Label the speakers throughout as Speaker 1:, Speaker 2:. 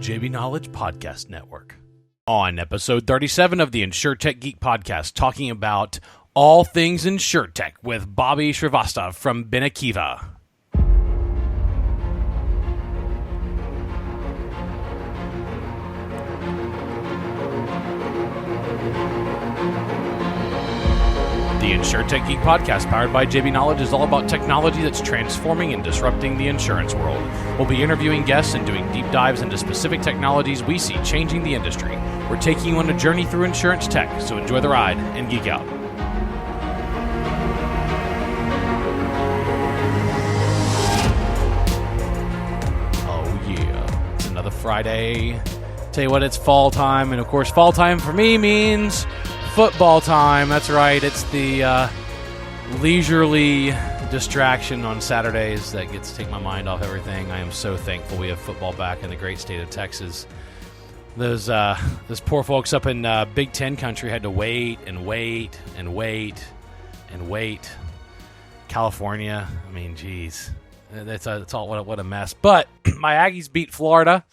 Speaker 1: JB Knowledge Podcast Network. On episode 37 of the Insurtech Geek Podcast, talking about all things Insurtech with Bobbie Shrivastav from Benekiva. The Insurtech Geek Podcast, powered by JB Knowledge, is all about technology that's transforming and disrupting the insurance world. We'll be interviewing guests and doing deep dives into specific technologies we see changing the industry. We're taking you on a journey through insurance tech, so enjoy the ride and geek out. Oh yeah, it's another Friday. Tell you what, it's fall time, and of course fall time for me means football time. That's right. It's the leisurely distraction on Saturdays that gets to take my mind off everything. I am so thankful we have football back in the great state of Texas. Those poor folks up in Big Ten country had to wait and wait and wait and wait. California, I mean, geez, it's all what a mess. But my Aggies beat Florida.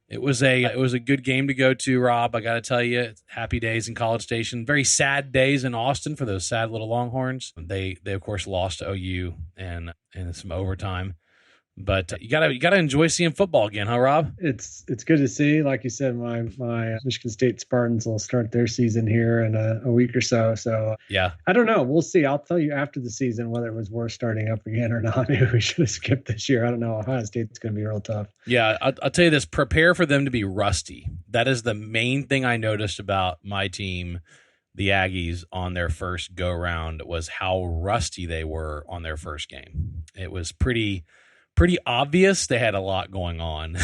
Speaker 1: It was a good game to go to, Rob. I got to tell you, happy days in College Station. Very sad days in Austin for those sad little Longhorns. They of course lost to OU and some overtime. But you gotta enjoy seeing football again, huh, Rob?
Speaker 2: It's good to see. Like you said, my Michigan State Spartans will start their season here in a week or so. So
Speaker 1: yeah,
Speaker 2: I don't know. We'll see. I'll tell you after the season whether it was worth starting up again or not. Maybe we should have skipped this year. I don't know. Ohio State's going to be real tough.
Speaker 1: Yeah, I'll tell you this. Prepare for them to be rusty. That is the main thing I noticed about my team, the Aggies, on their first go-round, was how rusty they were on their first game. It was pretty obvious they had a lot going on,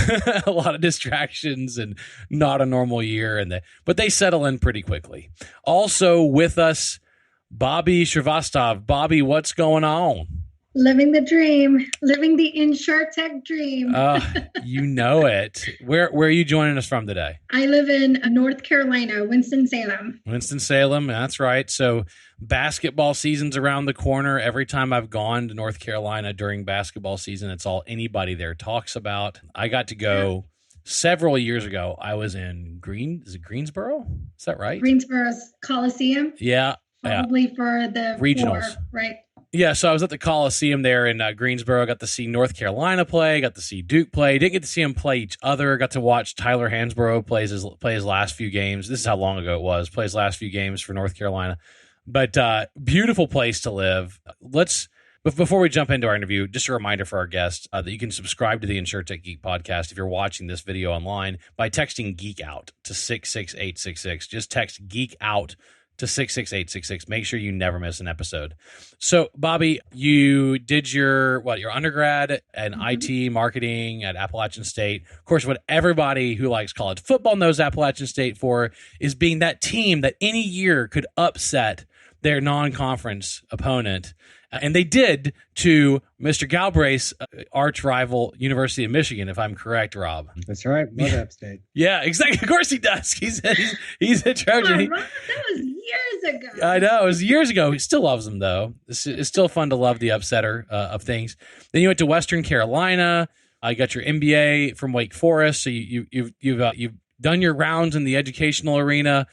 Speaker 1: a lot of distractions and not a normal year. But they settle in pretty quickly. Also with us, Bobbie Shrivastav. Bobbie, what's going on?
Speaker 3: Living the dream, living the Insurtech dream.
Speaker 1: You know it. Where are you joining us from today?
Speaker 3: I live in North Carolina, Winston-Salem.
Speaker 1: Winston-Salem, that's right. So basketball season's around the corner. Every time I've gone to North Carolina during basketball season, it's all anybody there talks about. I got to go several years ago. I was in Greensboro? Is that right?
Speaker 3: Greensboro's Coliseum?
Speaker 1: Yeah.
Speaker 3: Probably for the
Speaker 1: regionals.
Speaker 3: Right.
Speaker 1: Yeah, so I was at the Coliseum there in Greensboro. Got to see North Carolina play. Got to see Duke play. Didn't get to see them play each other. Got to watch Tyler Hansbrough play his last few games. This is how long ago it was. Play his last few games for North Carolina. But beautiful place to live. But before we jump into our interview, just a reminder for our guests that you can subscribe to the Insurtech Geek Podcast if you're watching this video online by texting Geek Out to 66866. Just text Geek Out to 66866. Make sure you never miss an episode. So, Bobbie, you did your undergrad in IT marketing at Appalachian State. Of course, what everybody who likes college football knows Appalachian State for is being that team that any year could upset their non-conference opponent. And they did to Mr. Galbraith's arch rival, University of Michigan, if I'm correct, Rob.
Speaker 2: That's right. Love App State.
Speaker 1: Yeah, exactly. Of course he does. He's a Trojan.
Speaker 3: That was years ago.
Speaker 1: I know. It was years ago. He still loves them, though. It's still fun to love the upsetter of things. Then you went to Western Carolina. You got your MBA from Wake Forest. So you've done your rounds in the educational arena.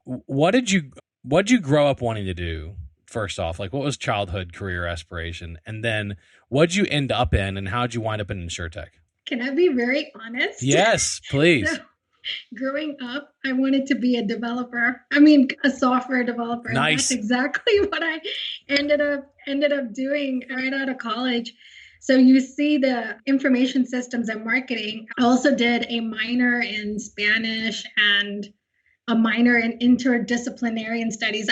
Speaker 1: What did you grow up wanting to do? First off, what was childhood career aspiration? And then what'd you end up in and how'd you wind up in Insurtech?
Speaker 3: Can I be very honest?
Speaker 1: Yes, please.
Speaker 3: So, growing up, I wanted to be a developer. I mean, a software developer.
Speaker 1: Nice.
Speaker 3: That's exactly what I ended up doing right out of college. So you see the information systems and marketing. I also did a minor in Spanish and a minor in interdisciplinary studies.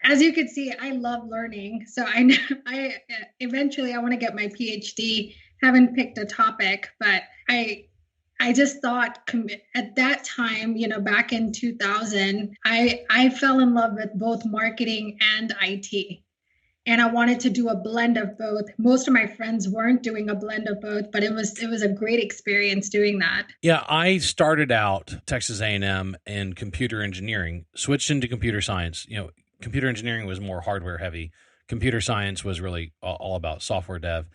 Speaker 3: As you can see, I love learning. So I eventually want to get my PhD. Haven't picked a topic, but I just thought at that time, back in 2000, I fell in love with both marketing and IT. And I wanted to do a blend of both. Most of my friends weren't doing a blend of both, but it was a great experience doing that.
Speaker 1: Yeah, I started out Texas A&M in computer engineering, switched into computer science. Computer engineering was more hardware heavy. Computer science was really all about software dev.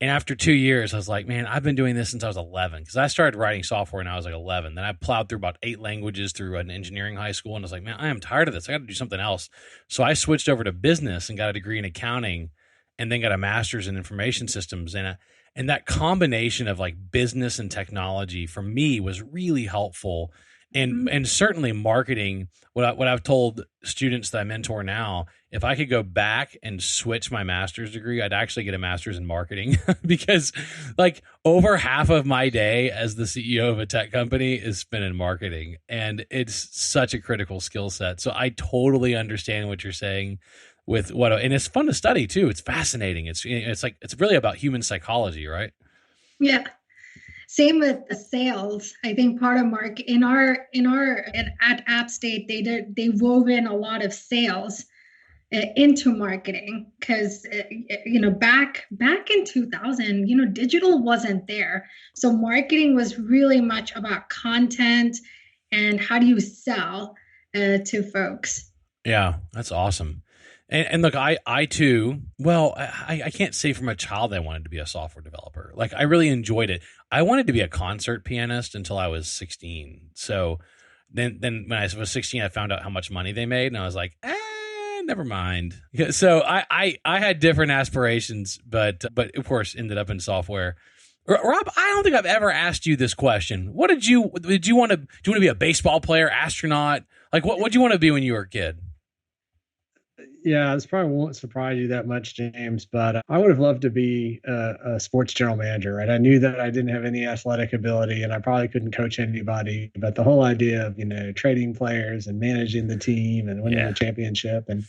Speaker 1: And after 2 years, I was like, man, I've been doing this since I was 11, because I started writing software when I was like 11. Then I plowed through about 8 languages through an engineering high school. And I was like, man, I am tired of this. I got to do something else. So I switched over to business and got a degree in accounting, and then got a master's in information systems. And that combination of like business and technology for me was really helpful. And certainly marketing, what I've told students that I mentor now, if I could go back and switch my master's degree, I'd actually get a master's in marketing, because like over half of my day as the CEO of a tech company is spent in marketing, and it's such a critical skill set. So I totally understand what you're saying with and it's fun to study too. It's fascinating. It's really about human psychology, right?
Speaker 3: Yeah. Same with the sales. I think part of at App State, they wove in a lot of sales into marketing, because back in 2000, digital wasn't there. So marketing was really much about content and how do you sell to folks.
Speaker 1: Yeah, that's awesome. And look, I too, well, I can't say from a child I wanted to be a software developer. Like, I really enjoyed it. I wanted to be a concert pianist until I was 16. So then when I was 16, I found out how much money they made, and I was like, never mind. So I had different aspirations, but of course ended up in software. Rob, I don't think I've ever asked you this question. What did you want to do? You want to be a baseball player, astronaut? Like, what did you want to be when you were a kid?
Speaker 2: Yeah, this probably won't surprise you that much, James, but I would have loved to be a sports general manager, right? I knew that I didn't have any athletic ability, and I probably couldn't coach anybody, but the whole idea of, trading players and managing the team and winning the championship, and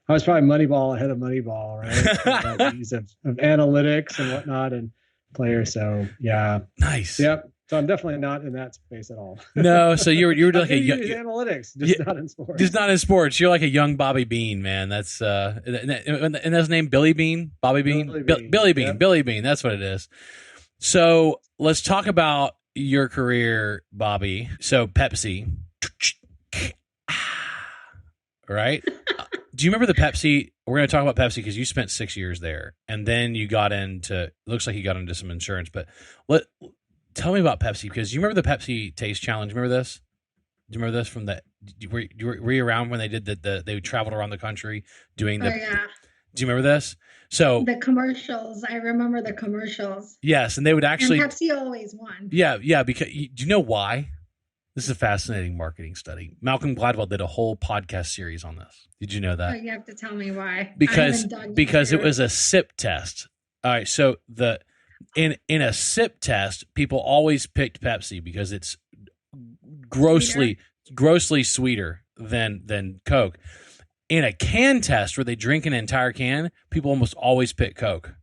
Speaker 2: I was probably Moneyball ahead of Moneyball, right? About use of analytics and whatnot and players. So yeah.
Speaker 1: Nice.
Speaker 2: Yep. So I'm definitely not in that space at all.
Speaker 1: No, so you were like
Speaker 2: analytics, just not in sports.
Speaker 1: Just not in sports. You're like a young Bobbie Bean, man. That's and that's his name, Billy Bean, Bobbie Bean, Billy Bean,
Speaker 2: yep.
Speaker 1: Billy Bean. That's what it is. So let's talk about your career, Bobbie. So Pepsi, right? Do you remember the Pepsi? We're going to talk about Pepsi because you spent 6 years there, and then you got into. Looks like you got into some insurance, but tell me about Pepsi, because you remember the Pepsi Taste Challenge. Remember this? Do you remember this from the? Were you around when they did they traveled around the country doing the?
Speaker 3: Oh, yeah.
Speaker 1: Do you remember this? So
Speaker 3: the commercials. I remember the commercials.
Speaker 1: Yes, and they would actually.
Speaker 3: And Pepsi always won.
Speaker 1: Yeah. Because do you know why? This is a fascinating marketing study. Malcolm Gladwell did a whole podcast series on this. Did you know that?
Speaker 3: Oh, you have to tell me why.
Speaker 1: Because it was a sip test. All right, so in a sip test, people always picked Pepsi because it's grossly sweeter than Coke. In a can test where they drink an entire can, people almost always pick Coke.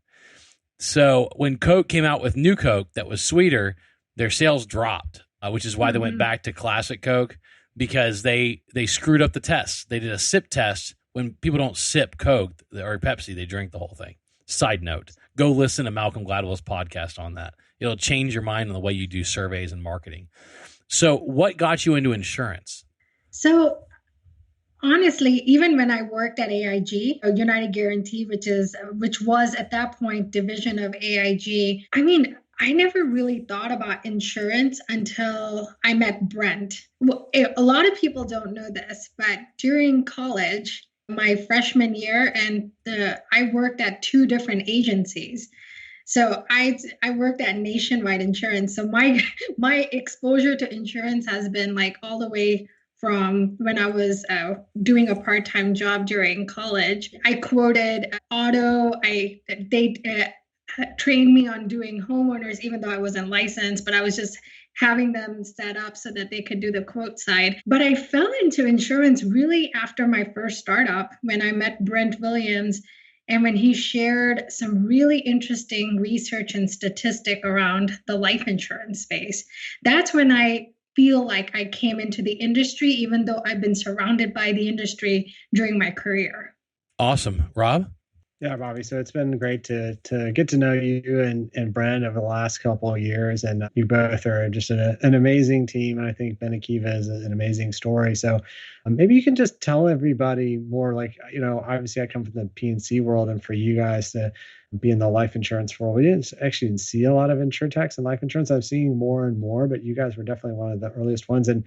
Speaker 1: So when Coke came out with new Coke that was sweeter, their sales dropped, which is why they went back to classic Coke, because they screwed up the test. They did a sip test. When people don't sip Coke or Pepsi, they drink the whole thing. Side note, go listen to Malcolm Gladwell's podcast on that. It'll change your mind on the way you do surveys and marketing. So what got you into insurance?
Speaker 3: So honestly, even when I worked at AIG, United Guarantee, which was at that point division of AIG, I never really thought about insurance until I met Brent. Well, a lot of people don't know this, but during college, my freshman year, and I worked at 2 different agencies. So I worked at Nationwide Insurance. So my exposure to insurance has been like all the way from when I was doing a part-time job during college. I quoted auto. They trained me on doing homeowners, even though I wasn't licensed, but I was just having them set up so that they could do the quote side. But I fell into insurance really after my first startup, when I met Brent Williams, and when he shared some really interesting research and statistic around the life insurance space. That's when I feel like I came into the industry, even though I've been surrounded by the industry during my career.
Speaker 1: Awesome. Rob?
Speaker 2: Yeah, Bobbie. So it's been great to get to know you and Brent over the last couple of years, and you both are just an amazing team. And I think Benekiva is an amazing story. So maybe you can just tell everybody more. Like, obviously I come from the P&C world, and for you guys to be in the life insurance world, we didn't see a lot of insurtechs and life insurance. I'm seeing more and more, but you guys were definitely one of the earliest ones. And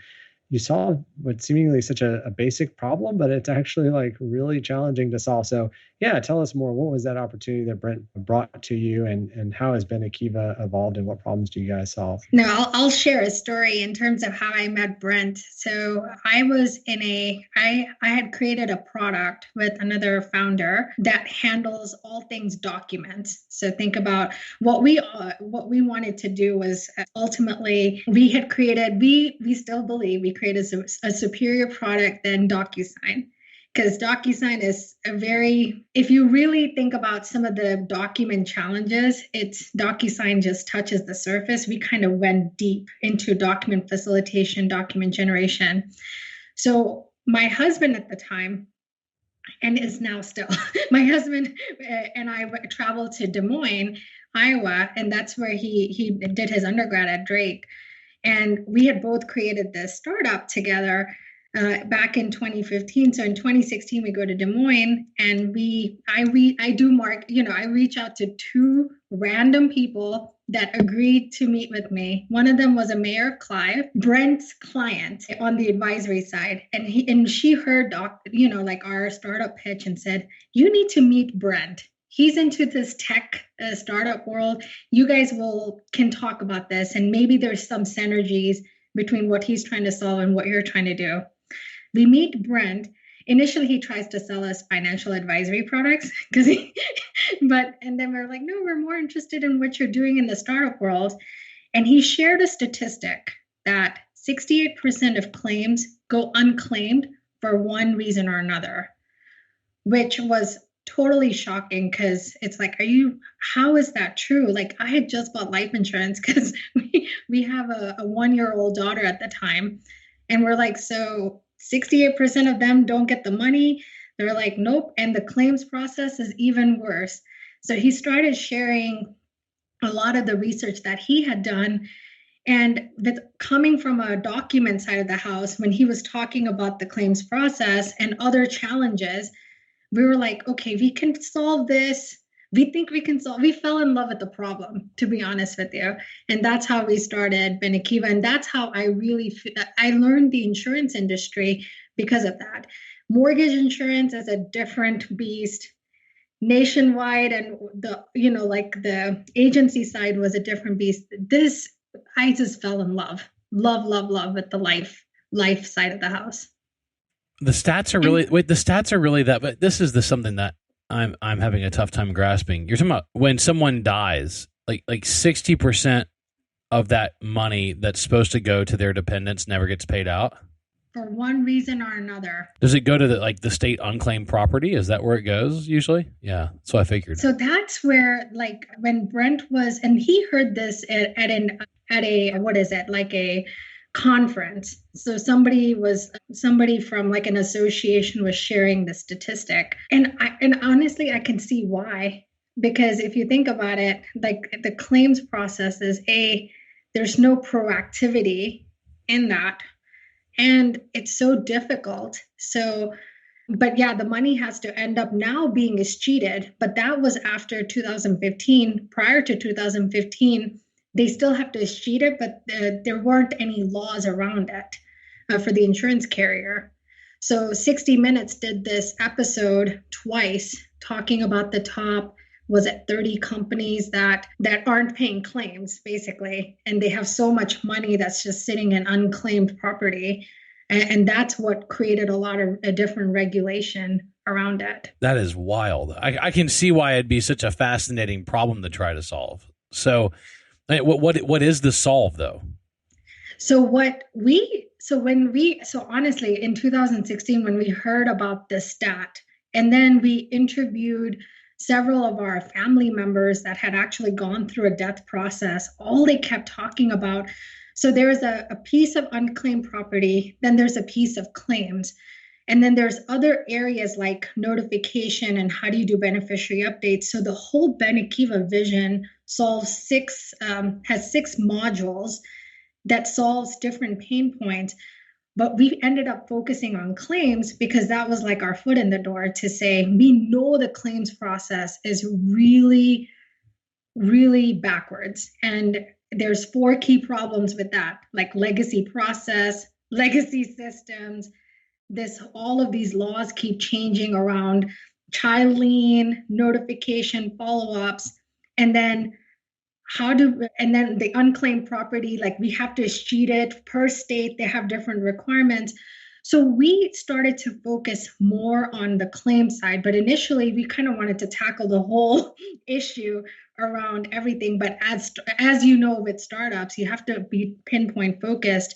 Speaker 2: you solve what seemingly such a basic problem, but it's actually like really challenging to solve. So yeah, tell us more. What was that opportunity that Brent brought to you, and how has Benekiva evolved, and what problems do you guys solve?
Speaker 3: No, I'll share a story in terms of how I met Brent. So I was I had created a product with another founder that handles all things documents. So think about what we wanted to do was ultimately we still believe we created a superior product than DocuSign. Because DocuSign is if you really think about some of the document challenges, DocuSign just touches the surface. We kind of went deep into document facilitation, document generation. So my husband at the time, and is now still, my husband and I traveled to Des Moines, Iowa, and that's where he did his undergrad at Drake. And we had both created this startup together back in 2015. So in 2016, we go to Des Moines, and I reach out to two random people that agreed to meet with me. One of them was a Mayor Clive, Brent's client on the advisory side. And she heard, our startup pitch and said, you need to meet Brent. He's into this tech startup world. You guys can talk about this, and maybe there's some synergies between what he's trying to solve and what you're trying to do. We meet Brent. Initially, he tries to sell us financial advisory products and then we're like, no, we're more interested in what you're doing in the startup world. And he shared a statistic that 68% of claims go unclaimed for one reason or another, which was totally shocking, because it's like, how is that true? Like, I had just bought life insurance because we have a 1-year-old daughter at the time. And we're like, so 68% of them don't get the money. They're like, nope. And the claims process is even worse. So he started sharing a lot of the research that he had done. And coming from a document side of the house, when he was talking about the claims process and other challenges, we were like, okay, we can solve this. We think we can solve. We fell in love with the problem, to be honest with you. And that's how we started Benekiva. And that's how I learned the insurance industry because of that. Mortgage insurance is a different beast nationwide. And the agency side was a different beast. I just fell in love with the life side of the house.
Speaker 1: The stats are really that, but this is something that I'm having a tough time grasping. You're talking about when someone dies, like 60% of that money that's supposed to go to their dependents never gets paid out
Speaker 3: for one reason or another.
Speaker 1: Does it go to the state unclaimed property? Is that where it goes usually? Yeah, so I figured.
Speaker 3: So that's where, like, when Brent was, and he heard this at a conference. So somebody from like an association was sharing the statistic. And honestly, I can see why. Because if you think about it, like the claims process is there's no proactivity in that. And it's so difficult. So, but yeah, the money has to end up now being escheated. But that was after 2015. Prior to 2015, they still have to escheat it, but there weren't any laws around it for the insurance carrier. So 60 Minutes did this episode twice talking about the top, was it 30 companies that aren't paying claims, basically. And they have so much money that's just sitting in unclaimed property. And that's what created a lot of a different regulation around it.
Speaker 1: That is wild. I can see why it'd be such a fascinating problem to try to solve. So what is the solve though?
Speaker 3: So honestly, in 2016, when we heard about this stat, and then we interviewed several of our family members that had actually gone through a death process, all they kept talking about. So there is a piece of unclaimed property, then there's a piece of claims. And then there's other areas like notification and how do you do beneficiary updates. So the whole Benekiva vision has 6 modules that solves different pain points. But we ended up focusing on claims because that was like our foot in the door to say, we know the claims process is really, really backwards. And there's 4 key problems with that, like legacy process, legacy systems. All of these laws keep changing around child lien, notification, follow-ups, and then the unclaimed property, like we have to sheet it per state, they have different requirements. So we started to focus more on the claim side, but initially we kind of wanted to tackle the whole issue around everything. But as you know, with startups, you have to be pinpoint focused.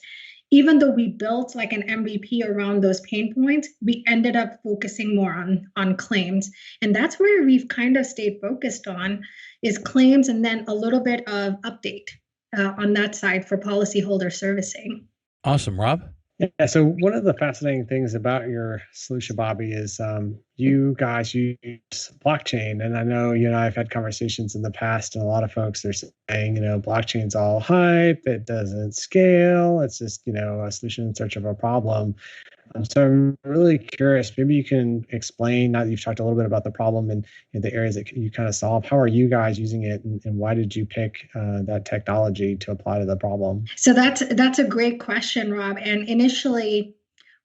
Speaker 3: Even though we built like an MVP around those pain points, we ended up focusing more on claims. And that's where we've kind of stayed focused on is claims, and then a little bit of update on that side for policyholder servicing.
Speaker 1: Awesome. Rob?
Speaker 2: Yeah, so one of the fascinating things about your solution, Bobbie, is you guys use blockchain. And I know you and I have had conversations in the past, and a lot of folks are saying, blockchain's all hype, it doesn't scale, it's just, a solution in search of a problem. So I'm really curious, maybe you can explain, now that you've talked a little bit about the problem and the areas that you kind of solve, how are you guys using it, and why did you pick that technology to apply to the problem?
Speaker 3: So that's a great question, Rob. And initially,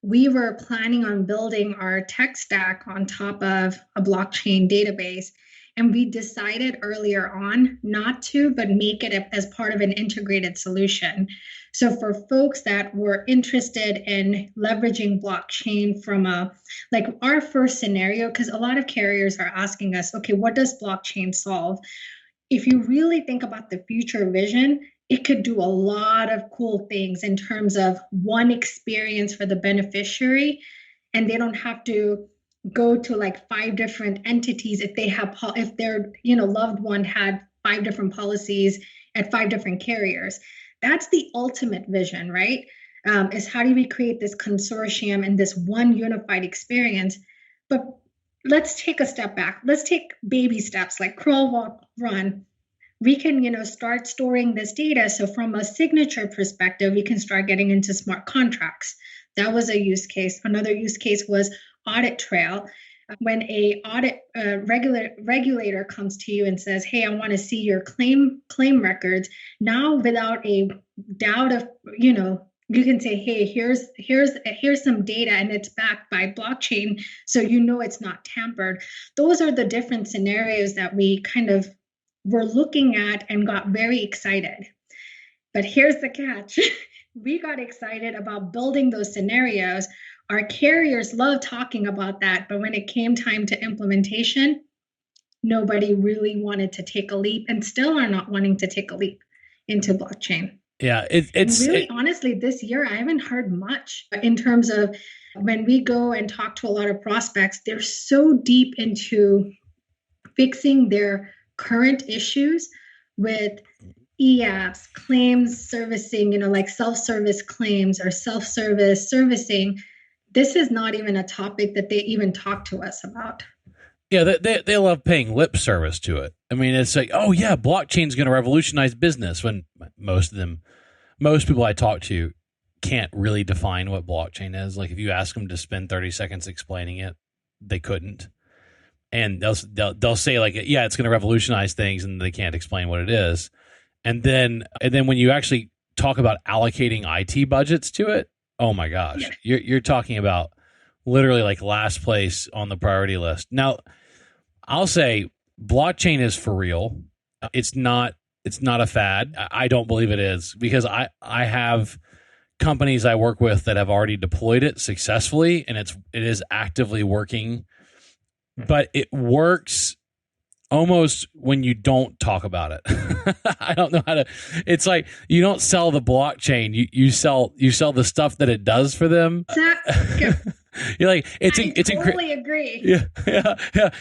Speaker 3: we were planning on building our tech stack on top of a blockchain database. And we decided earlier on not to, but make it as part of an integrated solution. So for folks that were interested in leveraging blockchain from our first scenario, because a lot of carriers are asking us, okay, what does blockchain solve? If you really think about the future vision, it could do a lot of cool things in terms of one experience for the beneficiary, and they don't have to go to like 5 different entities if their loved one had 5 different policies at 5 different carriers. That's the ultimate vision, right? Is how do we create this consortium and this one unified experience? But let's take a step back. Let's take baby steps like crawl, walk, run. We can, start storing this data. So from a signature perspective, we can start getting into smart contracts. That was a use case. Another use case was audit trail. When a audit regulator comes to you and says, hey, I want to see your claim records, now without a doubt of, you can say, hey, here's some data and it's backed by blockchain, so it's not tampered. Those are the different scenarios that we kind of were looking at and got very excited. But here's the catch. We got excited about building those scenarios. Our carriers love talking about that, but when it came time to implementation, nobody really wanted to take a leap, and still are not wanting to take a leap into blockchain.
Speaker 1: Yeah,
Speaker 3: honestly, this year I haven't heard much in terms of when we go and talk to a lot of prospects. They're so deep into fixing their current issues with e-apps, claims servicing, like self-service claims or self-service servicing. This is not even a topic that they even talk to us about.
Speaker 1: Yeah, they love paying lip service to it. I mean, it's like, oh yeah, blockchain's going to revolutionize business, when most people I talk to can't really define what blockchain is. Like if you ask them to spend 30 seconds explaining it, they couldn't. And they'll say like, yeah, it's going to revolutionize things, and they can't explain what it is. And then when you actually talk about allocating IT budgets to it, oh my gosh, yeah. You're talking about literally like last place on the priority list. Now, I'll say blockchain is for real. It's not a fad. I don't believe it is, because I have companies I work with that have already deployed it successfully, and it is actively working. But it works almost when you don't talk about it. I don't know how to. It's like you don't sell the blockchain. You sell the stuff that it does for them. You're like I totally agree. Yeah.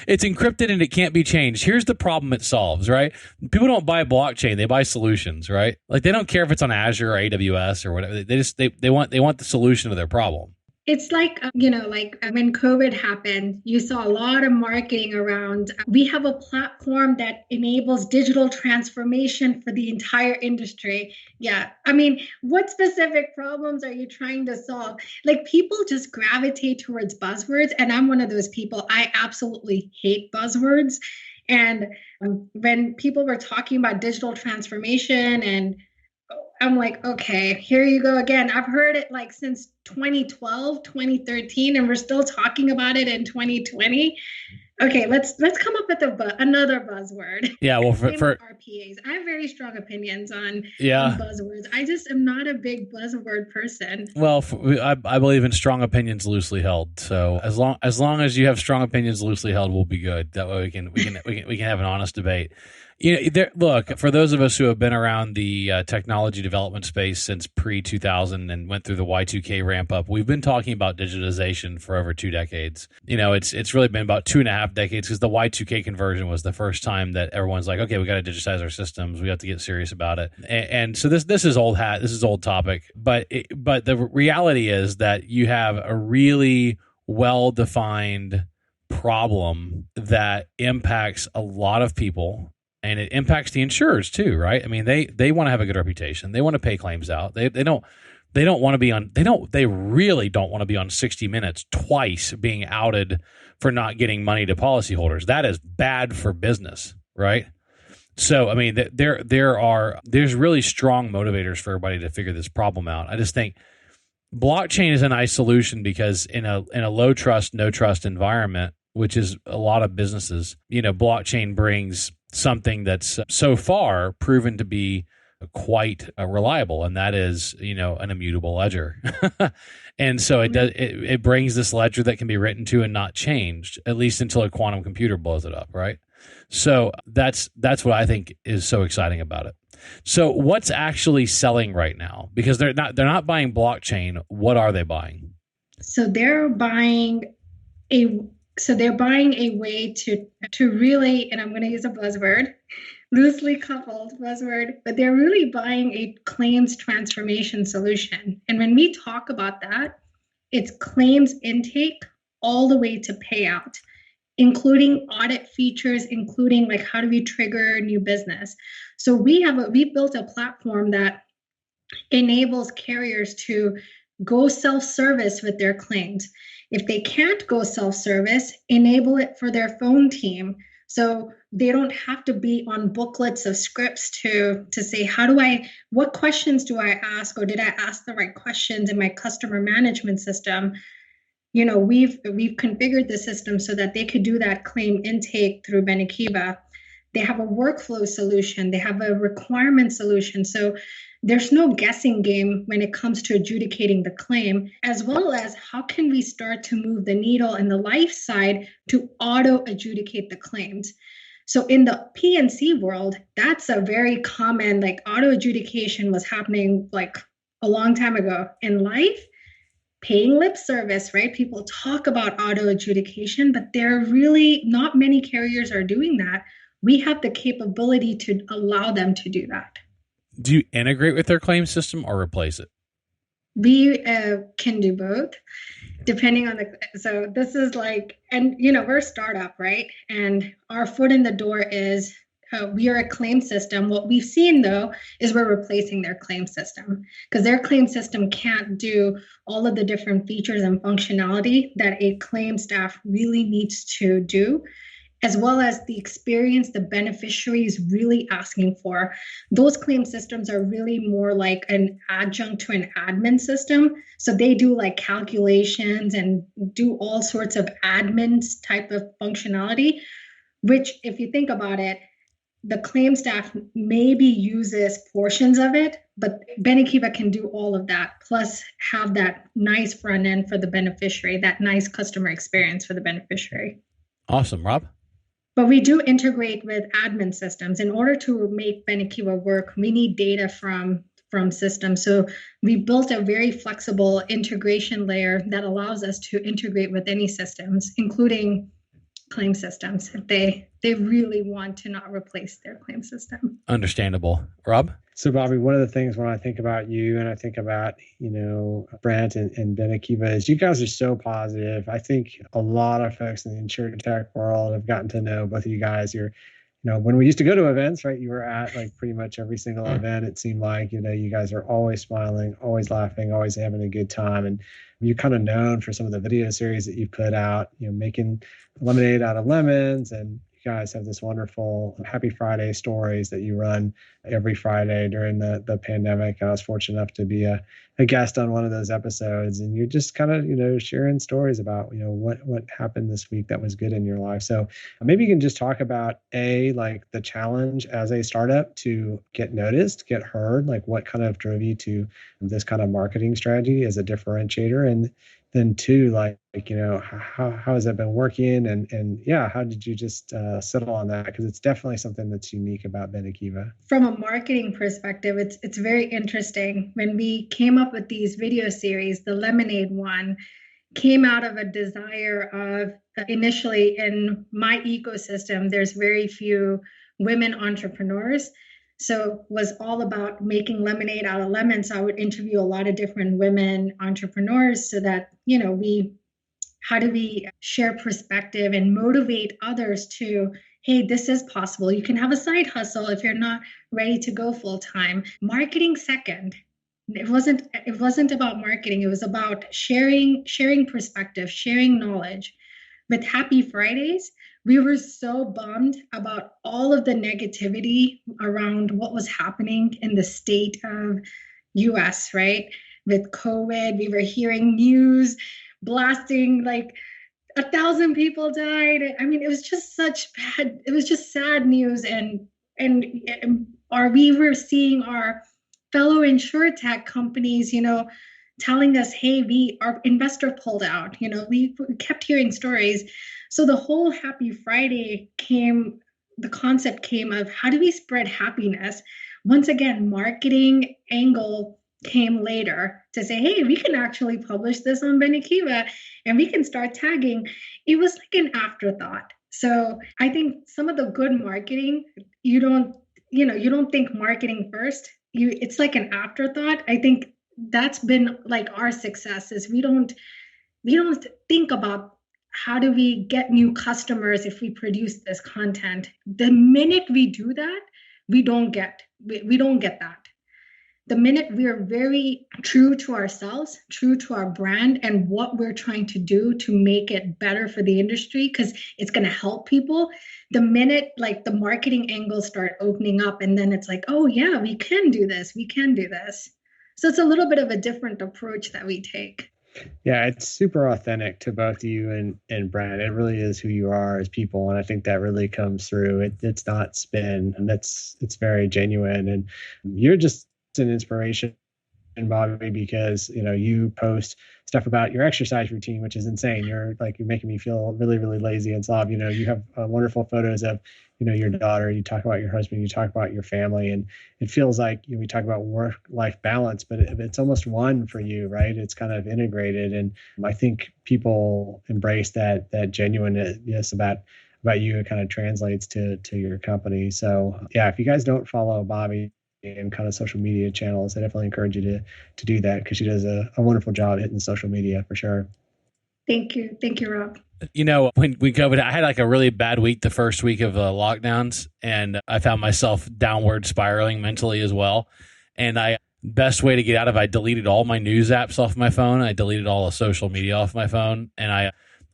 Speaker 1: It's encrypted and it can't be changed. Here's the problem it solves. Right? People don't buy blockchain; they buy solutions. Right? Like they don't care if it's on Azure or AWS or whatever. They want the solution to their problem.
Speaker 3: It's like, like when COVID happened, you saw a lot of marketing around. We have a platform that enables digital transformation for the entire industry. Yeah. I mean, what specific problems are you trying to solve? Like people just gravitate towards buzzwords. And I'm one of those people. I absolutely hate buzzwords. And when people were talking about digital transformation, and I'm like, okay, here you go again. I've heard it like since 2012, 2013, and we're still talking about it in 2020. Okay, let's come up with another buzzword.
Speaker 1: Yeah, well, for
Speaker 3: RPAs, I have very strong opinions on buzzwords. I just am not a big buzzword person.
Speaker 1: Well, I believe in strong opinions loosely held. So as long as you have strong opinions loosely held, we'll be good. That way we can have an honest debate. Look, for those of us who have been around the technology development space since pre-2000 and went through the Y2K ramp up, we've been talking about digitization for over 2 decades. It's really been about 2.5 decades because the Y2K conversion was the first time that everyone's like, okay, we got to digitize our systems. We have to get serious about it. And so this is old hat. This is old topic. But the reality is that you have a really well-defined problem that impacts a lot of people. And it impacts the insurers too, right? I mean, they want to have a good reputation. They want to pay claims out. They really don't want to be on 60 Minutes twice being outed for not getting money to policyholders. That is bad for business, right? So, I mean, there's really strong motivators for everybody to figure this problem out. I just think blockchain is a nice solution because in a low trust, no trust environment, which is a lot of businesses, blockchain brings something that's so far proven to be quite reliable, and that is, an immutable ledger. And so it brings this ledger that can be written to and not changed, at least until a quantum computer blows it up, right? So that's what I think is so exciting about it. So what's actually selling right now? Because they're not buying blockchain. What are they buying?
Speaker 3: So they're buying a way to really, and I'm going to use a buzzword, loosely coupled buzzword, but they're really buying a claims transformation solution. And when we talk about that, it's claims intake all the way to payout, including audit features, including like how do we trigger new business. So we built a platform that enables carriers to go self-service with their claims. If they can't go self-service, enable it for their phone team. So they don't have to be on booklets of scripts to say, what questions do I ask? Or did I ask the right questions in my customer management system? We've configured the system so that they could do that claim intake through Benekiva. They have a workflow solution. They have a requirement solution. So there's no guessing game when it comes to adjudicating the claim, as well as how can we start to move the needle in the life side to auto adjudicate the claims. So in the P&C world, that's a very common, like auto adjudication was happening like a long time ago. In life, paying lip service, right? People talk about auto adjudication, but there are really not many carriers are doing that. We have the capability to allow them to do that.
Speaker 1: Do you integrate with their claim system or replace it?
Speaker 3: We can do both, depending on so this is like, and we're a startup, right? And our foot in the door is we are a claim system. What we've seen though is we're replacing their claim system because their claim system can't do all of the different features and functionality that a claim staff really needs to do, as well as the experience the beneficiary is really asking for. Those claim systems are really more like an adjunct to an admin system. So they do like calculations and do all sorts of admin type of functionality, which if you think about it, the claim staff maybe uses portions of it, but Benekiva can do all of that, plus have that nice front end for the beneficiary, that nice customer experience for the beneficiary.
Speaker 1: Awesome. Rob?
Speaker 3: But we do integrate with admin systems. In order to make Benekiva work, we need data from systems. So we built a very flexible integration layer that allows us to integrate with any systems, including claim systems if they really want to not replace their claim system.
Speaker 1: Understandable. Rob?
Speaker 2: So, Bobbie, one of the things when I think about you and I think about, Brent and Benekiva is you guys are so positive. I think a lot of folks in the Insurtech world have gotten to know both of you guys. When we used to go to events, right, you were at like pretty much every single event. It seemed like, you guys are always smiling, always laughing, always having a good time. And you're kind of known for some of the video series that you put out, making lemonade out of lemons. And you guys have this wonderful Happy Friday stories that you run every Friday during the pandemic. I was fortunate enough to be a guest on one of those episodes, and you're just kind of, sharing stories about, what happened this week that was good in your life. So maybe you can just talk about like the challenge as a startup to get noticed, get heard, like what kind of drove you to this kind of marketing strategy as a differentiator. And then two, how has that been working? And yeah, how did you just settle on that? Because it's definitely something that's unique about Benekiva.
Speaker 3: From a marketing perspective, it's very interesting. When we came up with these video series, the Lemonade one came out of a desire of initially in my ecosystem, there's very few women entrepreneurs. So it was all about making lemonade out of lemons. So I would interview a lot of different women entrepreneurs so that, how do we share perspective and motivate others to, hey, this is possible. You can have a side hustle if you're not ready to go full time. Marketing second. It wasn't about marketing. It was about sharing perspective, sharing knowledge. With Happy Fridays, we were so bummed about all of the negativity around what was happening in the state of US, right? With COVID, we were hearing news blasting like 1,000 people died. I mean, it was just sad news. And we were seeing our fellow Insurtech companies, telling us, hey, our investor pulled out. We kept hearing stories. So the whole Happy Friday the concept came of how do we spread happiness? Once again, marketing angle came later to say, hey, we can actually publish this on Benekiva and we can start tagging. It was like an afterthought. So I think some of the good marketing, you don't think marketing first. It's like an afterthought. I think that's been like our success is we don't think about how do we get new customers if we produce this content. The minute we do that, we don't get that. The minute we are very true to ourselves, true to our brand and what we're trying to do to make it better for the industry, because it's going to help people. The minute like the marketing angles start opening up and then it's like, oh yeah, we can do this. So it's a little bit of a different approach that we take.
Speaker 2: Yeah, it's super authentic to both you and Brent. It really is who you are as people. And I think that really comes through. It's not spin, and it's very genuine. And you're just an inspiration, Bobbie, because you post stuff about your exercise routine, which is insane. You're making me feel really, really lazy and soft. You have wonderful photos of your daughter. You talk about your husband. You talk about your family, and it feels like we talk about work-life balance, but it's almost one for you, right? It's kind of integrated, and I think people embrace that genuineness about you. It kind of translates to your company. So yeah, if you guys don't follow Bobbie and kind of social media channels, I definitely encourage you to do that, because she does a wonderful job hitting social media for sure.
Speaker 3: Thank you, Rob.
Speaker 1: When we COVID, I had like a really bad week the first week of lockdowns, and I found myself downward spiraling mentally as well. And best way to get out of it, I deleted all my news apps off my phone. I deleted all the social media off my phone, and I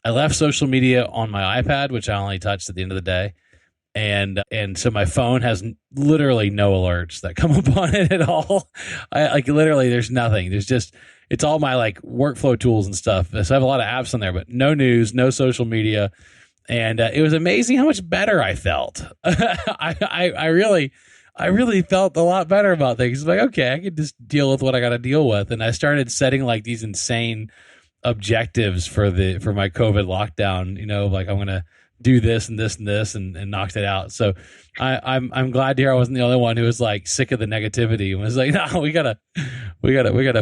Speaker 1: left social media on my iPad, which I only touched at the end of the day. And so my phone has literally no alerts that come up on it at all. Literally there's nothing. It's all my like workflow tools and stuff. So I have a lot of apps on there, but no news, no social media. And it was amazing how much better I felt. I really felt a lot better about things. It's like, okay, I can just deal with what I got to deal with. And I started setting like these insane objectives for my COVID lockdown, like I'm going to do this and this and this and knocked it out. So I'm glad to hear I wasn't the only one who was like sick of the negativity and was like, no, we gotta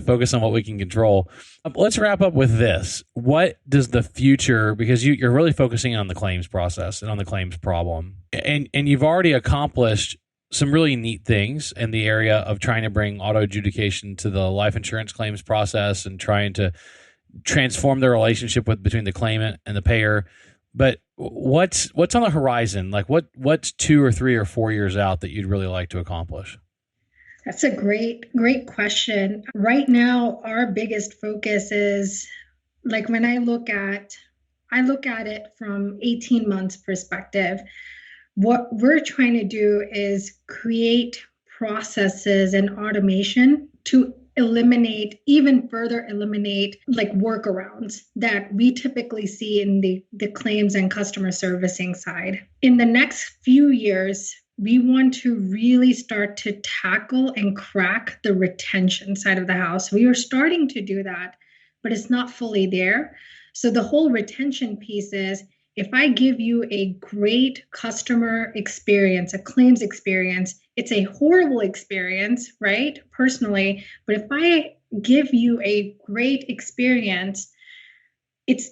Speaker 1: focus on what we can control. Let's wrap up with this. What does the future, because you're really focusing on the claims process and on the claims problem, and you've already accomplished some really neat things in the area of trying to bring auto adjudication to the life insurance claims process and trying to transform the relationship between the claimant and the payer. But what's on the horizon? Like what's 2 or 3 or 4 years out that you'd really like to accomplish?
Speaker 3: That's a great question. Right now, our biggest focus is like when I look at it from 18 months perspective. What we're trying to do is create processes and automation to even further eliminate like workarounds that we typically see in the claims and customer servicing side. In the next few years, we want to really start to tackle and crack the retention side of the house. We are starting to do that, but it's not fully there. So the whole retention piece is, if I give you a great customer experience, a claims experience, it's a horrible experience, right? Personally, but if I give you a great experience,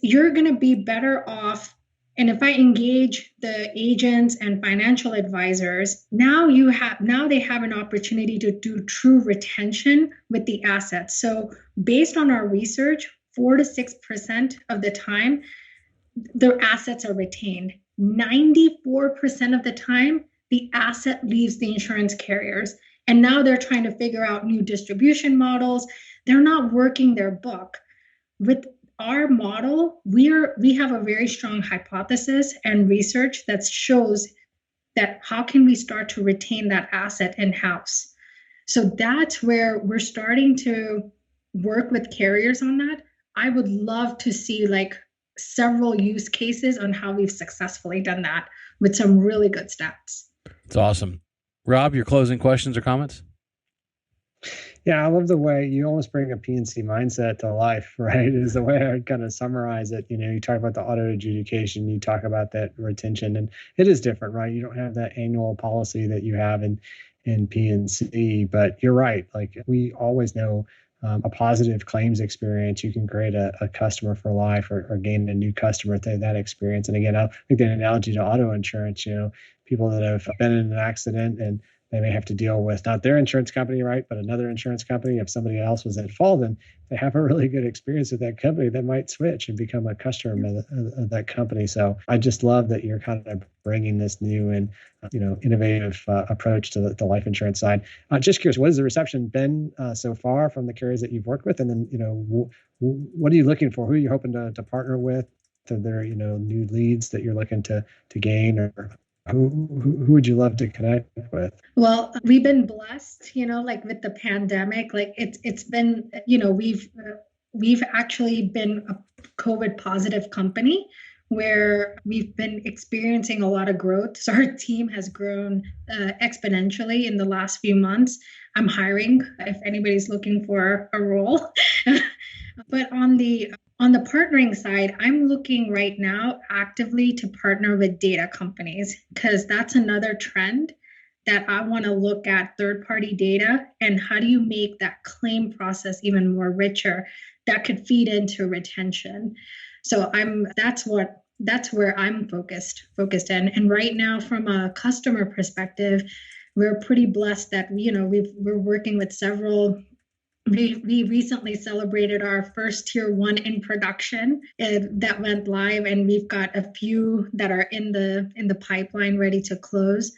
Speaker 3: you're going to be better off. And if I engage the agents and financial advisors, now they have an opportunity to do true retention with the assets. So based on our research, 4 to 6% of the time, their assets are retained. 94% of the time, the asset leaves the insurance carriers. And now they're trying to figure out new distribution models. They're not working their book. With our model, we have a very strong hypothesis and research that shows that how can we start to retain that asset in-house. So that's where we're starting to work with carriers on that. I would love to see like several use cases on how we've successfully done that with some really good stats.
Speaker 1: It's awesome. Rob, your closing questions or comments?
Speaker 2: Yeah, I love the way you almost bring a PNC mindset to life, right? Is the way I would kind of summarize it. You talk about the auto adjudication, you talk about that retention, and it is different, right? You don't have that annual policy that you have in PNC, but you're right. Like we always know a positive claims experience, you can create a customer for life or gain a new customer through that experience. And again, I think the analogy to auto insurance, people that have been in an accident and they may have to deal with not their insurance company, right, but another insurance company. If somebody else was at fault and they have a really good experience with that company, they might switch and become a customer of that company. So I just love that you're kind of bringing this new and innovative approach to the life insurance side. Just curious, what has the reception been so far from the carriers that you've worked with? And then, what are you looking for? Who are you hoping to partner with? Are there, new leads that you're looking to gain, or who would you love to connect with?
Speaker 3: Well, we've been blessed, like with the pandemic, like it's been, we've actually been a COVID positive company where we've been experiencing a lot of growth. So our team has grown exponentially in the last few months. I'm hiring if anybody's looking for a role. But on the partnering side, I'm looking right now actively to partner with data companies, because that's another trend that I want to look at, third-party data, and how do you make that claim process even more richer that could feed into retention. So that's where I'm focused in. And right now, from a customer perspective, we're pretty blessed that we're working with several. We recently celebrated our first tier 1 in production that went live, and we've got a few that are in the pipeline ready to close.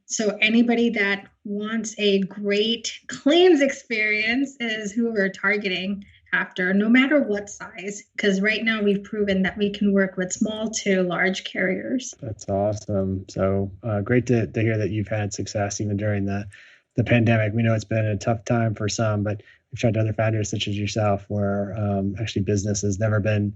Speaker 3: So anybody that wants a great claims experience is who we're targeting after, no matter what size, because right now we've proven that we can work with small to large carriers.
Speaker 2: That's awesome. So great to hear that you've had success even during the pandemic. We know it's been a tough time for some, but we've tried other founders such as yourself where actually business has never been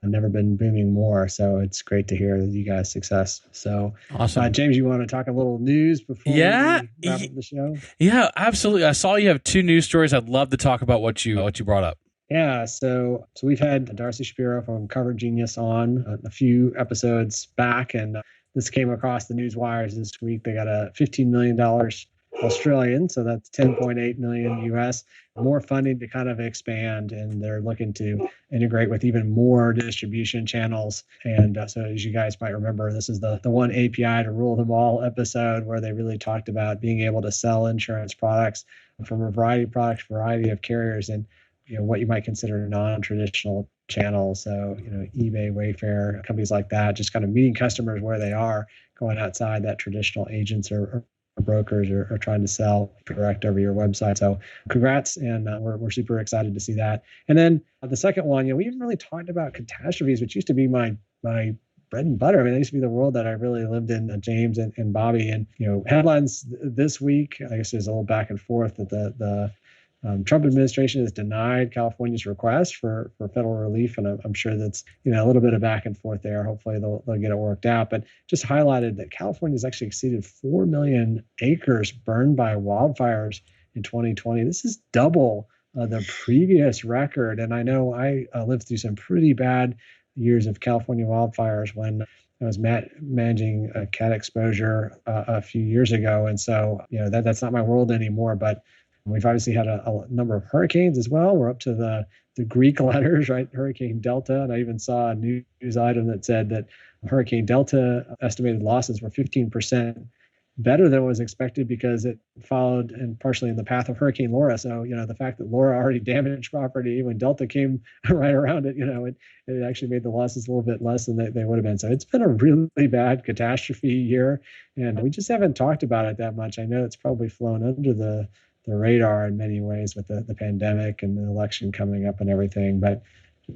Speaker 2: booming more. So it's great to hear that you guys' success. So
Speaker 1: awesome.
Speaker 2: James, you want to talk a little news before we wrap up the show?
Speaker 1: Yeah, absolutely. I saw you have 2 news stories. I'd love to talk about what you brought up.
Speaker 2: Yeah, so we've had Darcy Shapiro from Cover Genius on a few episodes back, and this came across the news wires this week. They got a $15 million Australian, so that's 10.8 million US, more funding to kind of expand, and they're looking to integrate with even more distribution channels. And so as you guys might remember, this is the one API to rule them all episode where they really talked about being able to sell insurance products from a variety of products, variety of carriers, and what you might consider non-traditional channels. So, eBay, Wayfair, companies like that, just kind of meeting customers where they are, going outside that traditional agents or brokers are trying to sell direct over your website. So congrats. And we're super excited to see that. And then the second one, we haven't really talked about catastrophes, which used to be my bread and butter. I mean, that used to be the world that I really lived in, James and Bobbie. And, headlines this week, I guess there's a little back and forth that the Trump administration has denied California's request for federal relief, and I'm sure that's a little bit of back and forth there. Hopefully they'll get it worked out. But just highlighted that California has actually exceeded 4 million acres burned by wildfires in 2020. This is double the previous record. And I know I lived through some pretty bad years of California wildfires when I was managing cat exposure a few years ago, and so that's not my world anymore. But we've obviously had a number of hurricanes as well. We're up to the Greek letters, right? Hurricane Delta. And I even saw a news item that said that Hurricane Delta estimated losses were 15% better than was expected because it followed and partially in the path of Hurricane Laura. So, the fact that Laura already damaged property when Delta came right around it, it actually made the losses a little bit less than they would have been. So it's been a really bad catastrophe year. And we just haven't talked about it that much. I know it's probably flown under the radar in many ways with the pandemic and the election coming up and everything, but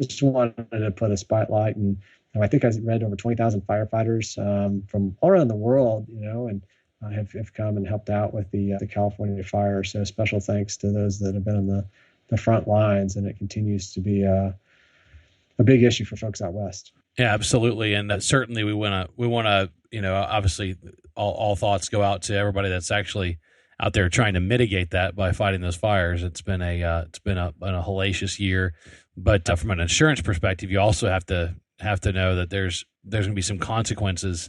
Speaker 2: just wanted to put a spotlight. And I think I read over 20,000 firefighters from all around the world, and have come and helped out with the California fire. So special thanks to those that have been on the front lines, and it continues to be a big issue for folks out west.
Speaker 1: Yeah, absolutely. And certainly we want to, obviously all thoughts go out to everybody that's actually out there trying to mitigate that by fighting those fires. It's been a hellacious year, but from an insurance perspective, you also have to know that there's going to be some consequences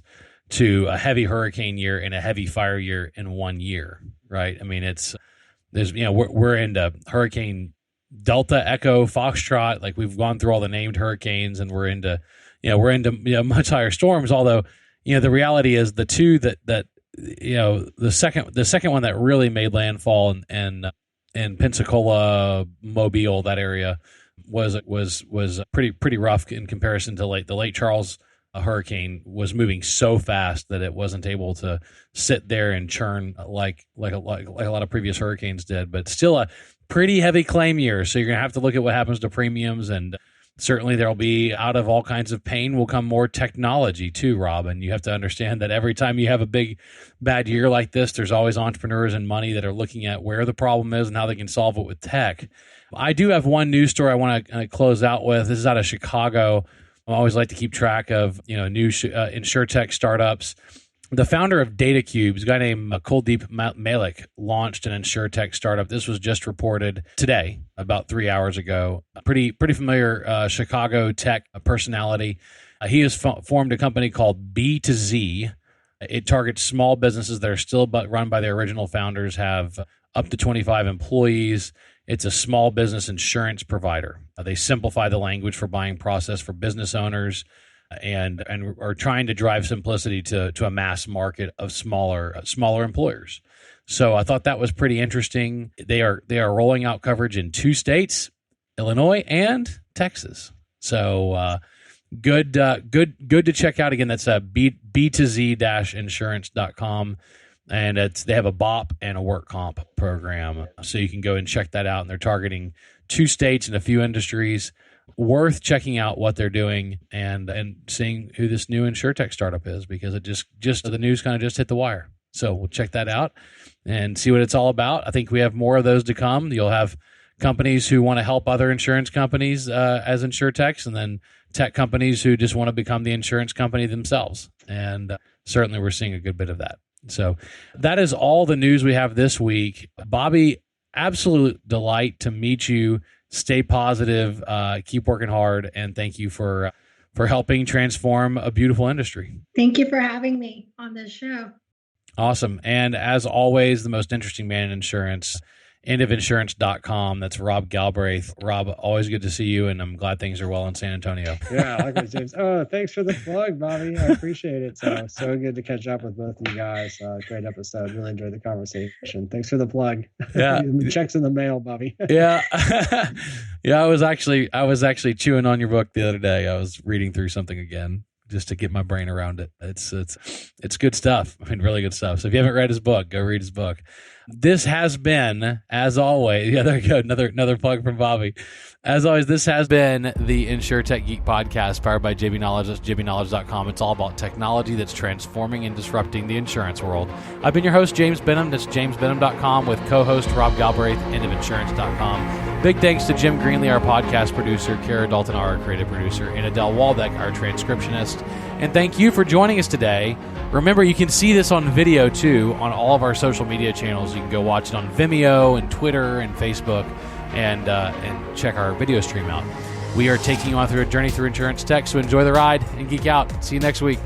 Speaker 1: to a heavy hurricane year and a heavy fire year in 1 year, right? I mean, we're into Hurricane Delta, Echo, Foxtrot. Like we've gone through all the named hurricanes, and we're into much higher storms. Although the reality is the two that the second one that really made landfall in Pensacola, Mobile, that area was pretty rough in comparison to the late Charles hurricane was moving so fast that it wasn't able to sit there and churn like a lot of previous hurricanes did. But still a pretty heavy claim year, so you're gonna have to look at what happens to premiums. And certainly there'll be, out of all kinds of pain will come more technology too, Rob. And you have to understand that every time you have a big, bad year like this, there's always entrepreneurs and money that are looking at where the problem is and how they can solve it with tech. I do have one news story I want to close out with. This is out of Chicago. I always like to keep track of, new Insurtech startups. The founder of DataCubes, a guy named Kuldeep Malik, launched an Insurtech startup. This was just reported today, about 3 hours ago. Pretty familiar Chicago tech personality. He has formed a company called B2Z. It targets small businesses that are still run by their original founders, have up to 25 employees. It's a small business insurance provider. They simplify the language for buying process for business owners, and are trying to drive simplicity to a mass market of smaller employers. So I thought that was pretty interesting. They are rolling out coverage in 2 states, Illinois and Texas. So good to check out. Again, that's b2z-insurance.com. And they have a BOP and a work comp program. So you can go and check that out. And they're targeting 2 states and a few industries. Worth checking out what they're doing and seeing who this new Insurtech startup is, because it just the news kind of just hit the wire. So we'll check that out and see what it's all about. I think we have more of those to come. You'll have companies who want to help other insurance companies as Insurtechs, and then tech companies who just want to become the insurance company themselves. And certainly we're seeing a good bit of that. So that is all the news we have this week. Bobbie, absolute delight to meet you Stay positive, keep working hard, and thank you for helping transform a beautiful industry.
Speaker 3: Thank you for having me on this show.
Speaker 1: Awesome. And as always, the most interesting man in insurance, endofinsurance.com. That's Rob Galbraith. Rob, always good to see you, and I'm glad things are well in San Antonio.
Speaker 2: Yeah, likewise, James. Oh, thanks for the plug, Bobbie. I appreciate it. So good to catch up with both of you guys. Great episode. Really enjoyed the conversation. Thanks for the plug.
Speaker 1: Yeah.
Speaker 2: Checks in the mail, Bobbie.
Speaker 1: Yeah. Yeah, I was actually chewing on your book the other day. I was reading through something again just to get my brain around it. It's good stuff. I mean, really good stuff. So if you haven't read his book, go read his book. This has been, as always, yeah, there you go. Another plug from Bobbie. As always, this has been the Insurtech Geek Podcast powered by JB Knowledge. That's jbknowledge.com. It's all about technology that's transforming and disrupting the insurance world. I've been your host, James Benham. That's jamesbenham.com with co-host Rob Galbraith, endofinsurance.com. Big thanks to Jim Greenlee, our podcast producer, Kara Dalton, our creative producer, and Adele Waldeck, our transcriptionist. And thank you for joining us today. Remember, you can see this on video, too, on all of our social media channels. You can go watch it on Vimeo and Twitter and Facebook and check our video stream out. We are taking you on through a journey through insurance tech, so enjoy the ride and geek out. See you next week.